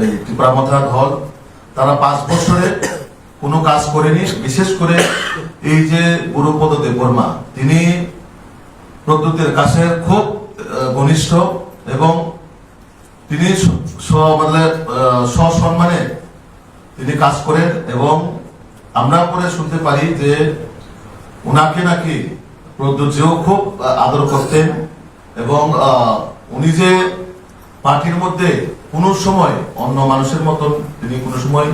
এই ত্রিপুরামথার হল, তারা 5 বছরে কোনো কাজ করেনি। বিশেষ করে এই যে গুরুপদ দেববর্মা, তিনি প্রদ্যুতের কাছে খুব ঘনিষ্ঠ এবং তিনি সসম্মানে তিনি কাজ করেন। এবং আমরা পরে শুনতে পারি যে উনাকে নাকি প্রদ্যুৎজিও খুব আদর করতেন এবং উনি যে পার্টির মধ্যে কোনো সময় অন্য মানুষের মতন তিনি কোনো সময়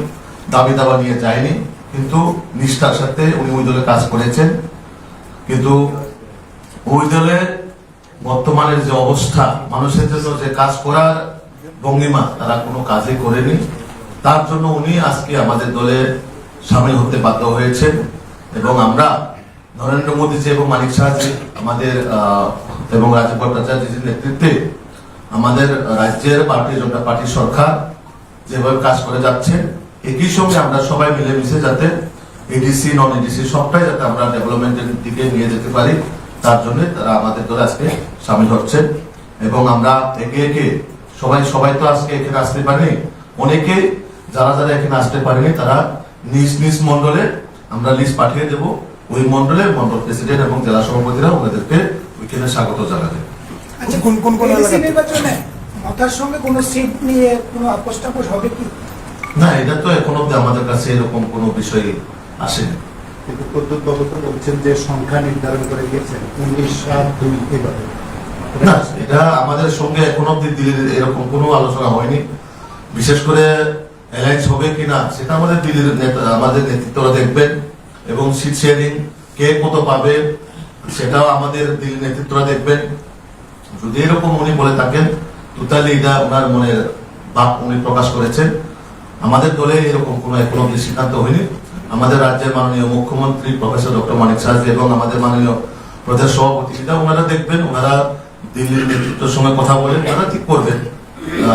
দাবি দাবা নিয়ে যায়নি, কিন্তু নিষ্ঠার সাথে উনি ওই দলে কাজ করেছেন। কিন্তু ওই দলে বর্তমানের যে অবস্থা, মানুষের জন্য যে কাজ করার ভঙ্গিমা, তারা কোনো কাজই করেনি। তার জন্য উনি আজকে আমাদের দলে সামিল হতে বাধ্য হয়েছেন। এবং আমরা নরেন্দ্র মোদীজি এবং মানিক শাহজি আমাদের এবং রাজীব ভট্টাচার্যের নেতৃত্বে আমাদের রাজ্যের ভারতীয় জনতা পার্টি সরকার যেভাবে কাজ করে যাচ্ছে, একই সঙ্গে আমরা সবাই মিলেমিশে যাতে এডিসি নন এডিসি সবটাই যাতে আমরা ডেভেলপমেন্টের দিকে নিয়ে যেতে পারি, তার জন্য তারা আমাদের দলে আজকে সামিল হচ্ছে। এবং আমরা একে একে সবাই তো আজকে এখানে আসতে পারেনি, অনেকে যারা এখানে আসতে পারেনি তারা নিজ নিজ মন্ডলে আমরা লিস্ট পাঠিয়ে দেব। ওই মন্ডলের মন্ডল প্রেসিডেন্ট এবং জেলা সভাপতিরা ওনাদেরকে ওইখানে স্বাগত জানাবে। আচ্ছা, কোন নির্বাচনে মথার সঙ্গে কোনো সিট নিয়ে কোনো আপোষ টাপোষ হবে কি? না, এটা তো এখন অব্দি আমাদের কাছে এরকম কোনো বিষয় আসেনি। কিন্তু প্রদ্যুৎ বাবু তো বলছেন যে সংখ্যা নির্ধারণ করে গেছেন 19-7-2 এভাবে। না, এটা আমাদের সঙ্গে এখন অব্দি দিল্লির এরকম কোনো আলোচনা হয়নি। বিশেষ করে অ্যালায়েন্স হবে কিনা সেটা আমাদের দিল্লির আমাদের নেতৃত্বরা দেখবেন, এবং সিট শেয়ারিং কে কত পাবে সেটাও আমাদের দিল্লির নেতৃত্বরা দেখবেন। যদি এরকম উনি বলে থাকেন তাহলে এটা ওনার মনের ভাব উনি প্রকাশ করেছেন। আমাদের দলে এরকম কোনো এখন অব্দি সিদ্ধান্ত হয়নি। আমাদের রাজ্যের মাননীয় মুখ্যমন্ত্রী প্রফেসর ডক্টর মানিক শাহজি এবং আমাদের মাননীয় প্রদেশ সভাপতি, এটা ওনারা দেখবেন, ওনারা দিল্লির নেতৃত্বের সঙ্গে কথা বলে ওনারা ঠিক করবেন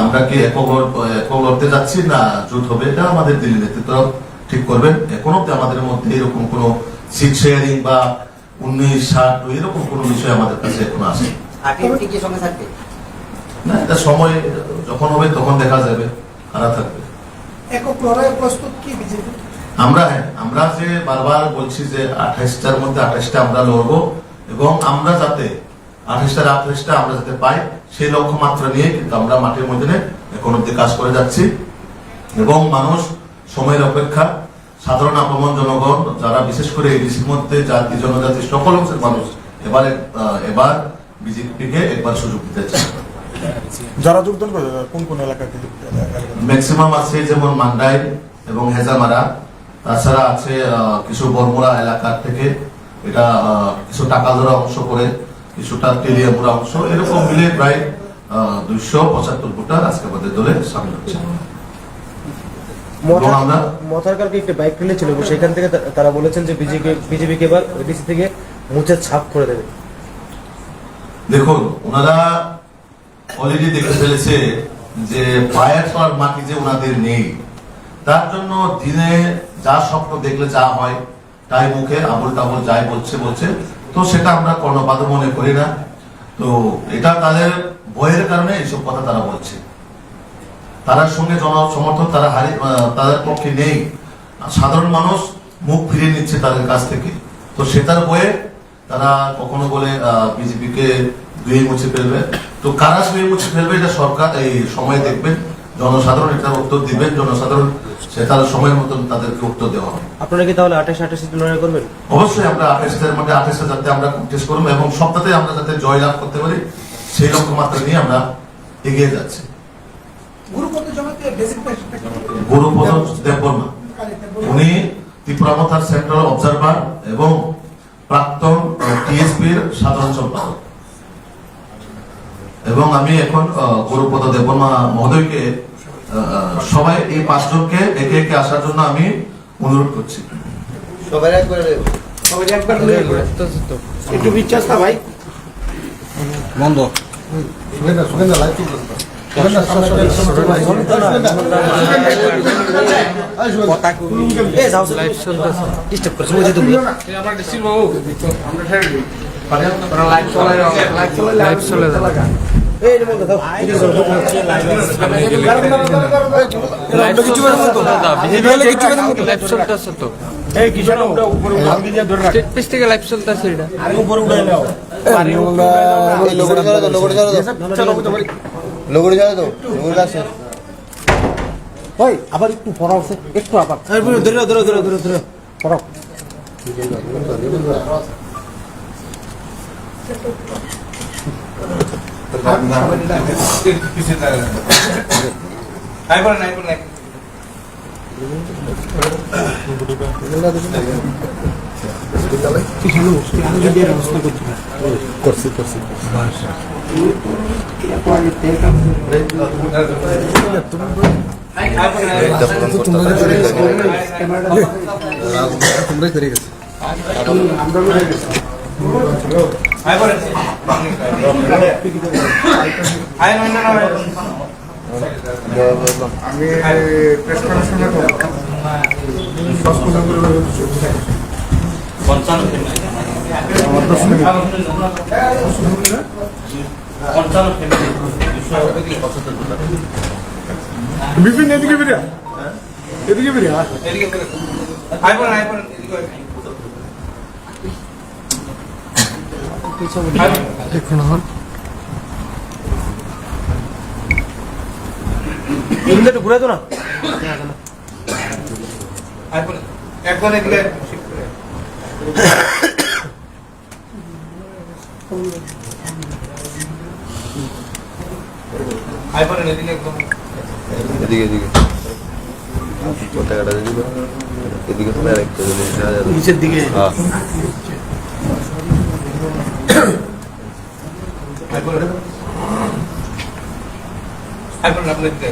আমরা কি একক লড়তে যাচ্ছি না জোট হবে, এটা আমাদের দিল্লির নেতৃত্ব ঠিক করবেন। এখন অব্দি আমাদের মধ্যে এরকম কোনো সিট শেয়ারিং বা 19-7 এরকম কোনো বিষয় আমাদের কাছে এখন আসে না। এটা সময় যখন হবে তখন দেখা যাবে কারা থাকবে। একক লড়াইয়ের প্রস্তুত কি বিজেপি? আমরা যে বারবার বলছি যে 28টার মধ্যে 28টা আমরা লড়বো, এবং আমরা যাতে 28টা আমরা যাতে পাই সেই লক্ষ্যমাত্রা নিয়ে কিন্তু আমরা মাঠের মধ্যে এখন অব্দি কাজ করে যাচ্ছি। এবং মানুষ সময়ের অপেক্ষা, সাধারণ আপামর জনগণ যারা বিশেষ করে এডিসির মধ্যে জাতি জনজাতি সকল অংশের মানুষ এবার বিজেপিকে একবার সুযোগ দিতে চায়। যারা যোগদান করে কোন এলাকাতে? ম্যাক্সিমাম আছে যেমন মান্ডাই এবং হেজামারা, তাছাড়া আছে কিছু বরমুড়া এলাকার থেকে, এটা কিছু টাকালদরা অংশ করে, কিছুটা তেলিয়ামুড়া অংশ, এরকম মিলে প্রায় 275 ভোটার আজকে আমাদের দলে সামিল হচ্ছে। মথার কালকে একটা বাইক রিলে ছিল, সেখান থেকে তারা বলেছেন যে বিজেপিকে এবার ওডিসি থেকে মুছে ছাপ করে দেবে। দেখুন, ওনারা অলরেডি দেখে ফেলেছে যে পায়ের তলার মাটি যে ওনাদের নেই, তার জন্য দিনে যা স্বপ্ন দেখলে যা হয় তাই মুখে আবল তাবল যাই বলছে, তো সেটা আমরা কর্ণপাত মনে করি না। তো এটা তাদের ভয়ের কারণে এইসব কথা তারা বলছে। তার সঙ্গে জনসমর্থন তাদের পক্ষে নেই, সাধারণ মানুষ মুখ ফিরিয়ে নিচ্ছে তাদের কাছ থেকে। তো সেটার ভয়ে তারা কখনো বলে বিজেপিকে ধুয়ে মুছে ফেলবে। তো কারা ধুয়ে মুছে ফেলবে এটা সরকার এই সময় দেখবেন, জনসাধারণ এটার উত্তর দিবেন, জনসাধারণ সেটার সময়ের মতন তাদেরকে উত্তর দেওয়া হবে। আপনারা কি তাহলে 28 লড়াই করবেন? অবশ্যই আমরা 28টার মধ্যে 28টা যাতে আমরা কন্টেস্ট করবো এবং সবটাতে আমরা যাতে জয় লাভ করতে পারি সেই লক্ষ্যমাত্রা নিয়ে আমরা এগিয়ে যাচ্ছি। গুরুপদ দেববর্মা, উনি ত্রিপুরামথার সেন্ট্রাল অবজারভার এবং প্রাক্তন টিএসপির সাধারণ সম্পাদক। এবং আমি এখন গুরুপদ দেববর্মা মহোদয়কে সবাই এই 5 জনকে একে একে আসার জন্য আমি অনুরোধ করছি। সবাই একবার একটু বিশ্বাস না ভাই বন্ধ সুগন্ধা লাইভ লাইভ চলে এই রে বন্ধ দাও এদিকে চলো এই কিশোর ওটা উপরে ভাঙি দিয়ে ধরে রাখ আরে উপরে উড়াই নাও এই লোগোটা ছাড়া দাও, লোগোটা ছাড়া দাও। লোগোটা ছাড়া দাও, লোগোটা আছে। ওই আবার একটু পড়াও একটু আবার ধরে পড়াও তোমরাই করে গেছো। আমি প্রেস কনফারেন্স বিপিন এদিকে বেরিয়া এদিকে বেরিয়া একটু ঘুরে তো না এখন এদিকে আইফোনের এদিকে একদম এদিকে এদিকে পতাকাটা দিবি এদিকে তো আরেকটা দিবি নিচের দিকে হ্যাঁ আইফোন আপনার এদিকে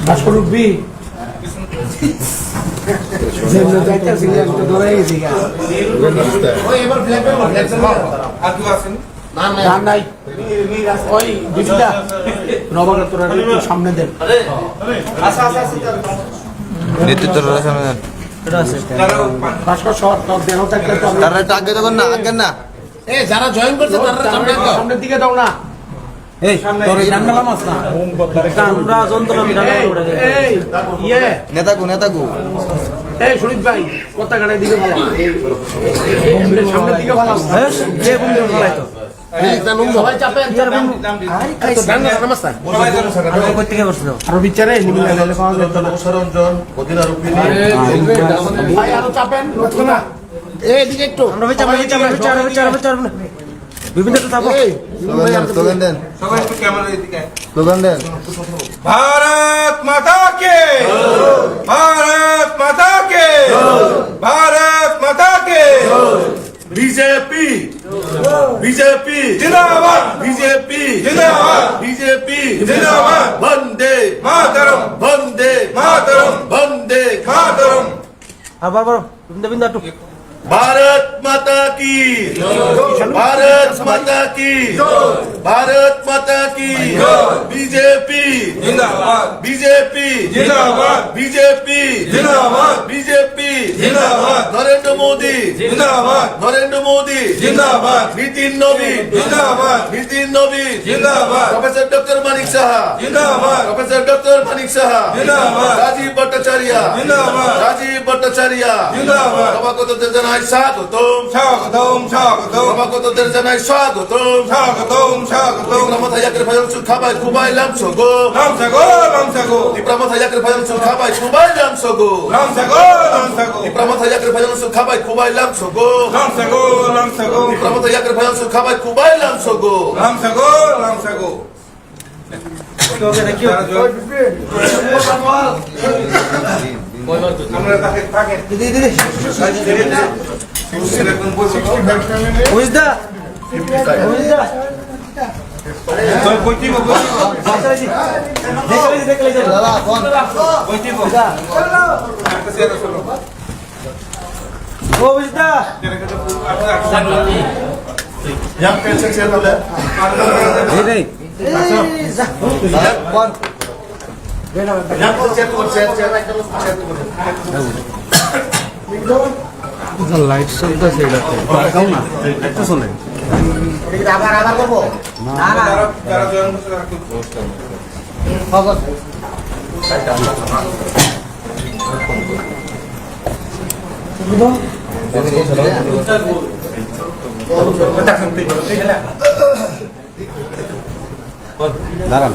ভাস্কর উঠবি আর কেউ আছেন নাই ওই দিদিটা নবাগত তোরা একটু সামনে দেন নেতৃত্ব সামনে দেন। এটা আছে যারা ভাস্কর শহর তোর দেহ থাকলে তো আমি- তারা একটু আগে দেখুন না, আগে না। যারা জয়েন করছে তারা সামনের দিকে দাও না এই তোর এই রান্না মাছ না আমরা যন্ত্রণা এই ইয়ে নেতাকু নেতাকু এই সুনীত ভাই পতাকাটার দিকে ভালো সামনের দিকে ভালো যে বন্ধু ফলাই তো সবাই চাপেন আমি কই থেকে বসছো আরো বিচারে পাওয়া যেত না অনুসরঞ্জন অধীনারোপী ভাই আরো চাপেন বুঝছো না এইদিকে একটু আমরা বিচার বিভিন্ন তো থাকো স্লোগান দেন সবাই একটু ক্যামেরা এদিকে স্লোগান দেন भारत माता के भारत माता के भारत माता के बीजेपी बीजेपी जिंदाबाद बीजेपी जिंदाबाद बीजेपी जिंदाबाद वंदे मातरम वंदे मातरम वंदे मातरम আবার বড় বিভিন্ন একটু भारत माता की भारत माता की भारत माता की बीजेपी जिंदाबाद बीजेपी जिंदाबाद बीजेपी जिंदाबाद बीजेपी जिंदाबाद नरेंद्र मोदी जिंदाबाद नरेंद्र मोदी जिंदाबाद नितिन नवीन जिंदाबाद नितिन नवीन जिंदाबाद प्रोफेसर डॉक्टर मानिक साहा जिंदाबाद प्रोफेसर डॉक्टर मानिक साहा जिंदाबाद राजीव भट्टाचार्य जिंदाबाद राजीव भट्टाचार्य जिंदाबाद সভাপতিদের জানাই স্বাগতম স্বাগতম স্বাগতম সভাপতিদের জানাই স্বাগতম স্বাগতম স্বাগতম Diploma yakin fayal sul khabay kubay lam sogo রামসাগো রামসাগো Diploma yakin fayal sul khabay kubay lam sogo রামসাগো রামসাগো Diploma yakin fayal sul khabay kubay lam sogo রামসাগো রামসাগো Diploma yakin fayal sul khabay kubay lam sogo রামসাগো রামসাগো আমরা তাকে তাকে দিদি দিদি এরকম বলবো বুঝদা বুঝদা তো কইতিব দেখলে দাদা কোন কইতিব একটা সেরা শুনো ও বুঝদা Yang pension share bole এই রে দাদা কোন Yang share to share light চলতেছে এটা একটু চলে যারা জয়েন করছে তারা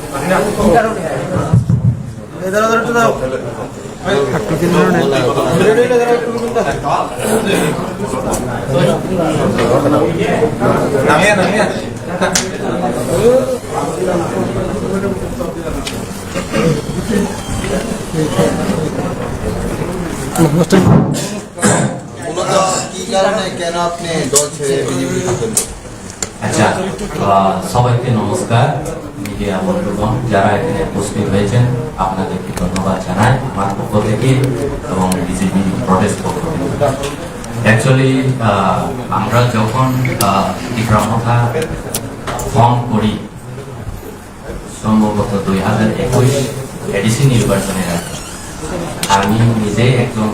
খুব নামিয়ে নামিয়ে মূলত কি কারণে কেন আপনি দল ছেড়ে বিজেপি থাকেন? আচ্ছা, সবাইকে নমস্কার। মিডিয়া বন্ধুগণ যারা এখানে উপস্থিত হয়েছেন আপনাদেরকে ধন্যবাদ জানাই আমার পক্ষ থেকে এবং বিজেপি প্রটেস্ট পক্ষ থেকে। অ্যাকচুয়ালি আমরা যখন তীব্রমথা ফর্ম করি সম্ভবত 2021 এডিসি নির্বাচনের আগে, আমি নিজে একজন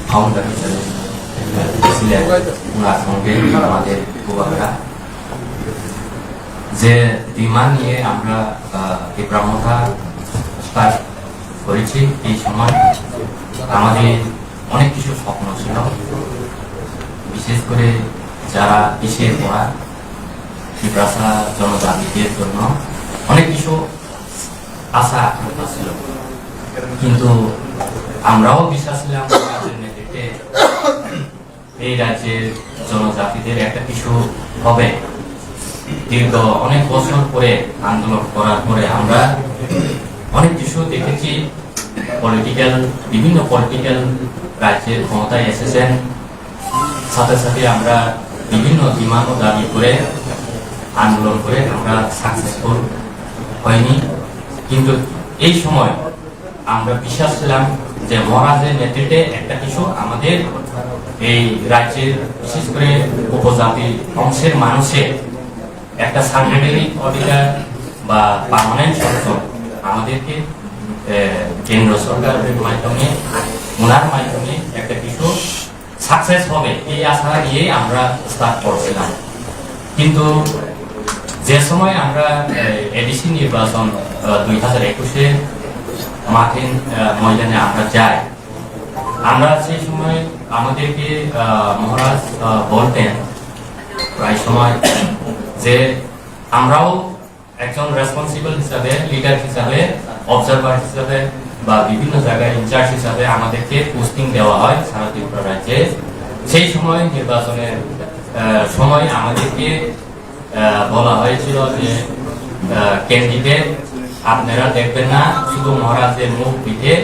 ফাউন্ডার হিসেবে ছিলেন। ওনার সঙ্গে আমাদের যুবকরা যে ডিমান্ড নিয়ে আমরা তীব্রমথা স্টার্ট করেছি, এই সময় আমাদের অনেক কিছু স্বপ্ন ছিল, বিশেষ করে যারা পিছিয়ে পড়া তীব্রাসা জনজাতিদের জন্য অনেক কিছু আশা আকাঙ্ক্ষা ছিল। কিন্তু আমরাও বিশ্বাস ছিলাম রাজ্যের নেতৃত্বে এই রাজ্যের জনজাতিদের একটা কিছু হবে। দীর্ঘ অনেক বছর পরে আন্দোলন করার পরে আমরা অনেক কিছু দেখেছি। বিভিন্ন পলিটিক্যাল রাজ্যের ক্ষমতায় এসেছেন, সাথে সাথে আমরা বিভিন্ন ডিমান্ড দাবি করে আন্দোলন করে আমরা সাকসেসফুল হয়নি। কিন্তু এই সময় আমরা বিশ্বাস ছিলাম যে মহারাজের নেতৃত্বে একটা কিছু আমাদের এই রাজ্যের বিশেষ করে উপজাতি অংশের মানুষের একটা সাংবিধানিক অধিকার বা পার্মানেন্ট সরকার আমাদেরকে কেন্দ্র সরকারের মাধ্যমে ওনার মাধ্যমে একটা কিছু সাকসেস হবে এই আশা নিয়ে আমরা স্টার্ট করছিলাম। কিন্তু যে সময় আমরা এডিসি নির্বাচন 2021-এ মাঠে ময়দানে আমরা যাই, আমরা সেই সময় আমাদেরকে মহারাজ বলতেন প্রায় সময় যে আমরাও একজন রেসপন্সিবল হিসাবে, লিডার হিসাবে, অবজারভার হিসাবে বা বিভিন্ন জায়গায় ইনচার্জ হিসাবে আমাদেরকে পোস্টিং দেওয়া হয় সারা ত্রিপুরা রাজ্যে। সেই সময় নির্বাচনের সময় আমাদেরকে বলা হয়েছিল যে ক্যান্ডিডেট আপনারা দেখবেন না, শুধু মহারাজের মুখ পিঠে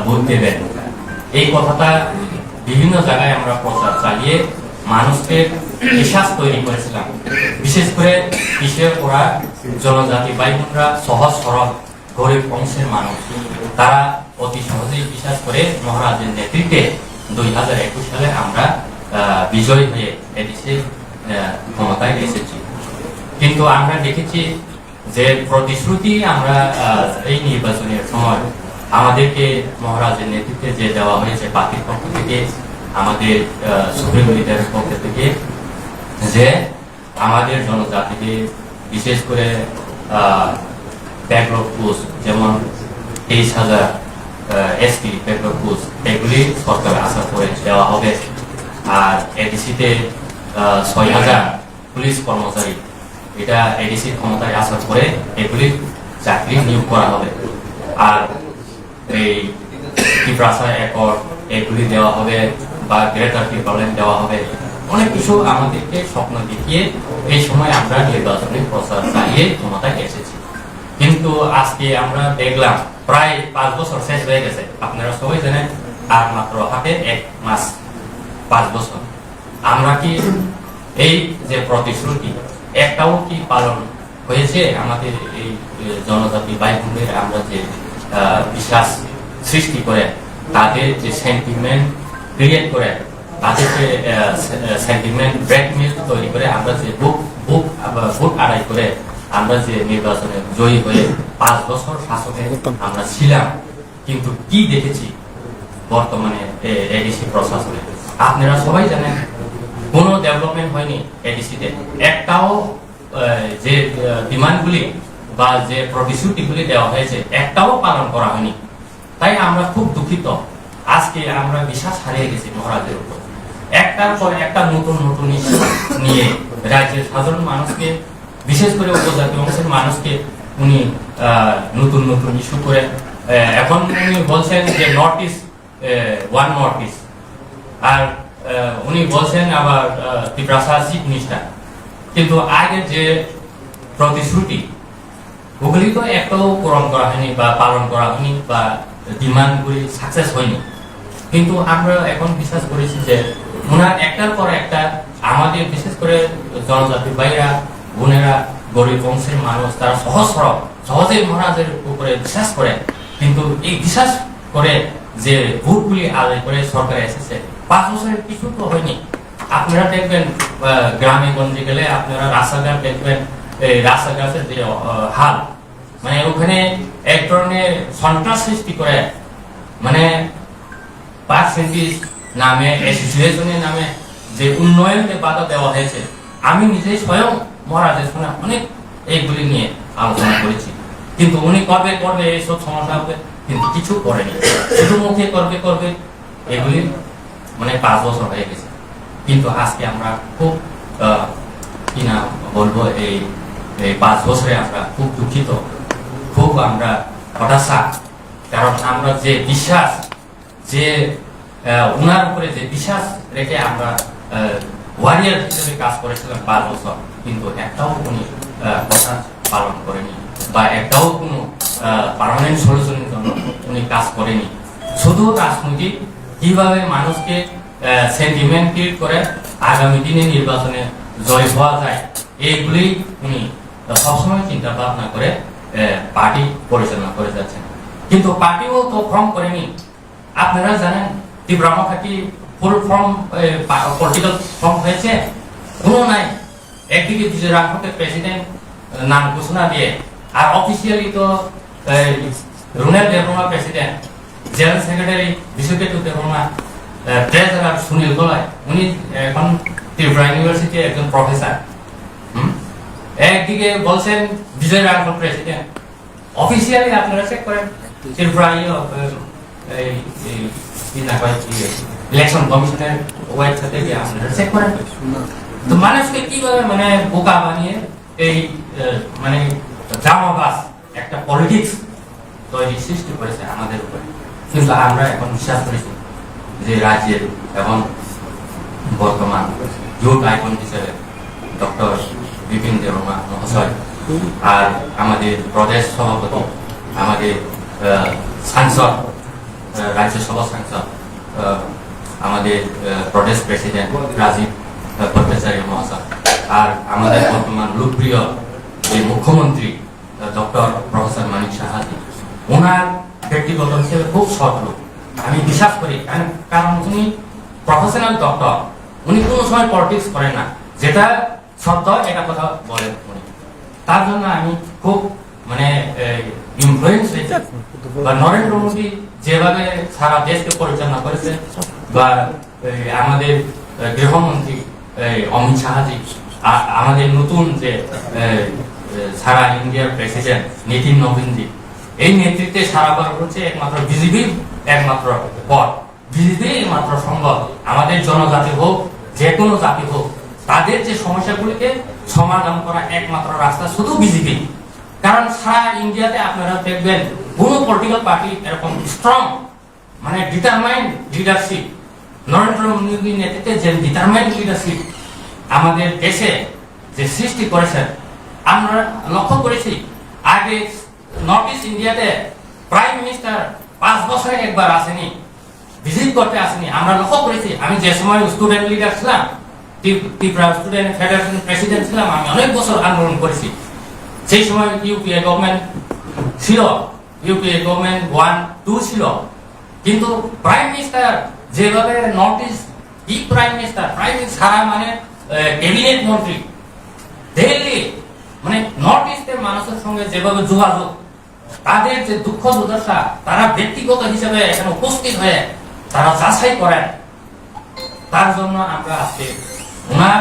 ভোট দেবেন। এই কথাটা বিভিন্ন জায়গায় আমরা প্রচার চালিয়ে মানুষকে বিশ্বাস তৈরি করেছিলাম। বিশেষ করে পিছিয়ে পড়া জনজাতি ভাই বোনরা, সহজ সরল গরিব অংশের মানুষ, তারা অতি সহজেই বিশ্বাস করে মহারাজের নেতৃত্বে 2021 সালে আমরা বিজয়ী হয়ে এদেশে ক্ষমতায় এসেছি। কিন্তু আমরা দেখেছি যে প্রতিশ্রুতি আমরা এই নির্বাচনের সময় আমাদেরকে মহারাজের নেতৃত্বে যে দেওয়া হয়েছে পার্টির পক্ষ থেকে, আমাদের সুপ্রিম লিডারের পক্ষ থেকে, যে আমাদের জনজাতিকে বিশেষ করে ব্যাকলগ পোস্ট যেমন 23,000 এসপি ব্যাকলগ পোস্ট এগুলি সরকার আশা করে দেওয়া হবে। আর এডিসিতে 6,000 পুলিশ কর্মচারী, এটা এডিসি ক্ষমতায় আসার পরে এগুলি চাকরি নিয়োগ করা হবে। আর এই ত্রিপ্রাসা একর এগুলি দেওয়া হবে বা গ্রেটার ত্রিপুরাল্যান্ড দেওয়া হবে। অনেক কিছু আমাদেরকে স্বপ্ন দেখিয়ে এই সময় আমরা নির্বাচনী প্রচার চালিয়ে ক্ষমতায় এসেছি। কিন্তু আজকে আমরা দেখলাম প্রায় 5 বছর শেষ হয়ে গেছে। আপনারা সবাই জানেন আর মাত্র হাতে 1 মাস, 5 বছর। আমরা কি এই যে প্রতিশ্রুতি একটাও কি পালন হয়েছে? আমাদের এই জনজাতি ভাই বোনদের আমরা যে বিশ্বাস সৃষ্টি করে, তাদের যে সেন্টিমেন্ট ক্রিয়েট করে, তাদের যে সেন্টিমেন্ট ব্ল্যাকমেইল তৈরি করে আমরা যে ভোট আদায় করে আমরা যে নির্বাচনে জয়ী হয়ে 5 বছর শাসকে আমরা ছিলাম, কিন্তু কি দেখেছি বর্তমানে এডিসি প্রশাসনে? আপনারা সবাই জানেন কোনো ডেভেলপমেন্ট হয়নি এডিসিতে। একটাও যে ডিমান্ডগুলি বা যে প্রতিশ্রুতিগুলি দেওয়া হয়েছে একটাও পালন করা হয়নি। তাই আমরা খুব দুঃখিত, আজকে আমরা বিশ্বাস হারিয়ে গেছি মহারাজের উপর। একটার পর একটা নতুন নতুন ইস্যু নিয়ে রাজ্যের সাধারণ মানুষকে, বিশেষ করে উপজাতি অংশের মানুষকে উনি নতুন নতুন ইস্যু করে এখন উনি বলছেন যে North East one North East, আর উনি বলছেন আবার ত্রিপুরা চিফ মিনিস্টার। কিন্তু আগে যে প্রতিশ্রুতি ওগুলি তো একটাও পূরণ করা হয়নি বা পালন করা হয়নি বা ডিমান্ডগুলি সাকসেস হয়নি। কিন্তু আমরা এখন বিশ্বাস করেছি যে ওনার একটার পর একটা আমাদের বিশেষ করে জনজাতি ভাইরা বোনেরা গরিব বংশের মানুষ তারা সহজেই মহারাজের উপরে বিশ্বাস করে। কিন্তু এই বিশ্বাস করে যে ভোটগুলি আদায় করে সরকারে এসেছে 5 বছরের কিছু তো হয়নি। আপনারা দেখবেন গ্রামে গঞ্জে গেলে আপনারা রাস্তাঘাট দেখবেন, এই রাস্তাঘাটের যে হাল, মানে ওখানে এক ধরনের সন্ত্রাস সৃষ্টি করে, মানে পার্সেন্টেজ নামে অ্যাসোসিয়েশনের নামে যে উন্নয়নকে বাধা দেওয়া হয়েছে। আমি নিজেই স্বয়ং মহারাজের সঙ্গে অনেক এইগুলি নিয়ে আলোচনা করেছি, কিন্তু উনি করবে এইসব সমস্যা হবে, কিন্তু কিছু করেনি, শুধু মুখে করবে এগুলি মানে 5 বছর হয়ে গেছে। কিন্তু আজকে আমরা খুব কি না বলবো, এই 5 বছরে আমরা খুব দুঃখিত, খুব আমরা হতাশা। কারণ আমরা যে বিশ্বাস, যে উনার উপরে যে বিশ্বাস রেখে আমরা ওয়ারিয়ার হিসেবে কাজ করেছিলাম 5 বছর, কিন্তু একটাও উনি কথা পালন করেনি বা একটাও কোনো পার্মানেন্ট সলিউশনের জন্য উনি কাজ করেনি। শুধু রাজনৈতিক কিভাবে মানুষকে সেন্টিমেন্ট ক্রিয়েট করে আগামী দিনে নির্বাচনে জয় হওয়া যায়, এইগুলি উনি সবসময় চিন্তা ভাবনা করে পার্টি পরিচালনা করে যাচ্ছেন। কিন্তু পার্টিও তো ফর্ম করেনি। আপনারা জানেন ত্রিপুরামাখাটি ফুল ফর্ম পলিটিক্যাল ফর্ম হয়েছে কোনো নাই। একদিকে বিজয় রাঘবকে প্রেসিডেন্ট নাম ঘোষণা দিয়ে, আর অফিসিয়ালি তো Runel Debbarma president, general secretary Bishwaketu Debbarma, treasurer Sunil Golai, উনি এখন ত্রিপুরা ইউনিভার্সিটির একজন প্রফেসর। একদিকে বলছেন বিজয় রাঘব প্রেসিডেন্ট, অফিসিয়ালি আপনারা চেক করেন ত্রিপুরা ইলেকশন কমিশনের ওয়েবসাইটে গিয়ে আপনারা চেক করেন। তো মানুষকে কিভাবে মানে বোকা বানিয়ে এই মানে জামাবাস একটা পলিটিক্স তৈরি সৃষ্টি করেছে আমাদের উপরে। কিন্তু আমরা এখন বিশ্বাস করেছি যে রাজ্যের এখন বর্তমান ইউথ আইকন হিসেবে ডক্টর বিপিন দেববর্মা মহাশয়, আর আমাদের প্রদেশ সভাপতি, আমাদের সাংসদ, রাজ্যসভা সাংসদ, আমাদের প্রদেশ প্রেসিডেন্ট রাজীব ভট্টাচার্য মহাশয়, আর আমাদের বর্তমান লোকপ্রিয় যে মুখ্যমন্ত্রী ডক্টর প্রফেসর মানিক সাহাজি, ওনার ব্যক্তিগত হিসেবে খুব সৎ লোক আমি বিশ্বাস করি। কারণ উনি প্রফেশনাল ডক্টর, উনি কোনো সময় পলিটিক্স করেন না, যেটা সত্য এটা কথা বলেন উনি। তার জন্য আমি খুব মানে ইনফ্লুয়েন্স হয়েছে। বা নরেন্দ্র মোদী যেভাবে সারা দেশকে পরিচালনা করেছে, বা আমাদের গৃহমন্ত্রী অমিত শাহজি, আমাদের নতুন যে সারা ইন্ডিয়ার প্রেসিডেন্ট নীতিন নবীনজি, এই নেতৃত্বে সারা ভারত হচ্ছে একমাত্র বিজেপির একমাত্র পথ, বিজেপি একমাত্র সম্ভব। আমাদের জনজাতি হোক, যে কোনো জাতি হোক, তাদের যে সমস্যাগুলিকে সমাধান করা একমাত্র রাস্তা শুধু বিজেপি। কারণ সারা ইন্ডিয়াতে আপনারা দেখবেন কোন পলিটিক্যাল পার্টি এরকম স্ট্রং মানে ডিটারমাইন্ড লিডারশিপ, নরেন্দ্র মোদীর নেতৃত্বে যে ডিটারমাইন্ড লিডারশিপ আমাদের দেশে যে সৃষ্টি করেছেন, আমরা লক্ষ্য করেছি। আগে নর্থ ইস্ট ইন্ডিয়াতে প্রাইম মিনিস্টার 5 বছরে একবার আসেনি, ভিজিট করতে আসেনি। আমরা লক্ষ্য করেছি। আমি যে সময় স্টুডেন্ট লিডার ছিলাম, ত্রিপুরা স্টুডেন্ট ফেডারেশন প্রেসিডেন্ট ছিলাম, আমি অনেক বছর আন্দোলন করেছি। সেই সময় ইউপিএ গভর্নমেন্ট ছিল, ইউপিএ গভর্নমেন্ট 1-2 ছিল, কিন্তু প্রাইম মিনিস্টার যেভাবে নর্থ ইস্ট কি প্রাইম মিনিস্টার সারা মানে ক্যাবিনেট মন্ত্রী দিল্লি মানে নর্থ ইস্টের মানুষের সঙ্গে যেভাবে যোগাযোগ, তাদের যে দুঃখ দুর্দশা তারা ব্যক্তিগত হিসেবে এখানে উপস্থিত হয়ে তারা যাচাই করেন। তার জন্য আমরা আজকে ওনার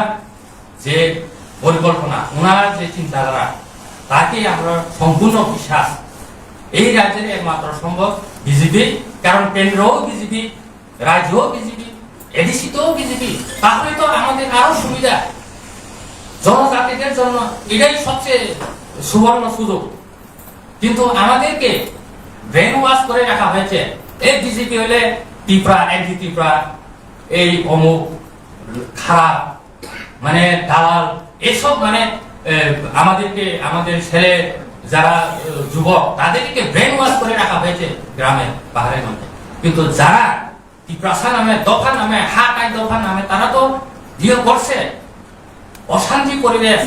যে পরিকল্পনা, ওনার যে চিন্তাধারা, তাকে আমরা সম্পূর্ণ বিশ্বাস এই রাজ্যের একমাত্র সম্ভব বিজেপি, কারণ কেন্দ্রও বিজেপি, রাজ্যও বিজেপি, এডিসিতেও বিজেপি, তাহলে তো আমাদের আরো সুবিধা, জনজাতিদের জন্য এটাই সবচেয়ে সুবর্ণ সুযোগ। কিন্তু আমাদেরকে ব্রেন ওয়াশ করে রাখা হয়েছে, এই বিজেপি হলে ত্রিপুরা, একটি ত্রিপুরা, এই অমুক খারাপ, মানে দালাল, এসব মানে আমাদেরকে, আমাদের ছেলে যারা যুবক, তাদেরকে ব্রেন ওয়াশ করে রাখা হয়েছে গ্রামে পাহাড়ের মধ্যে। কিন্তু যারা ত্রিপ্রাসা নামে, দফা নামে, হাটাই দফা নামে, তারা তো বিয়ে করছে অশান্তি পরিবেশ।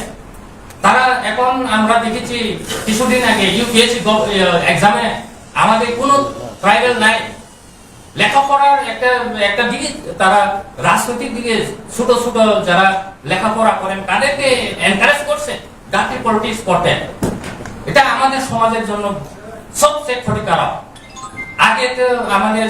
তারা এখন আমরা দেখেছি কিছুদিন আগে ইউপিএসসি এক্সামে আমাদের কোনো ট্রাইবেল নাই, লেখাপড়ার একটা দিকে তারা রাজনৈতিক দিকে ছোট ছোট যারা লেখাপড়া করেন তাদেরকে এনকারেজ করছে জাতীয় পলিটিক্স করতে। এটা আমাদের সমাজের জন্য সবচেয়ে ক্ষতিকারক। আগে তো আমাদের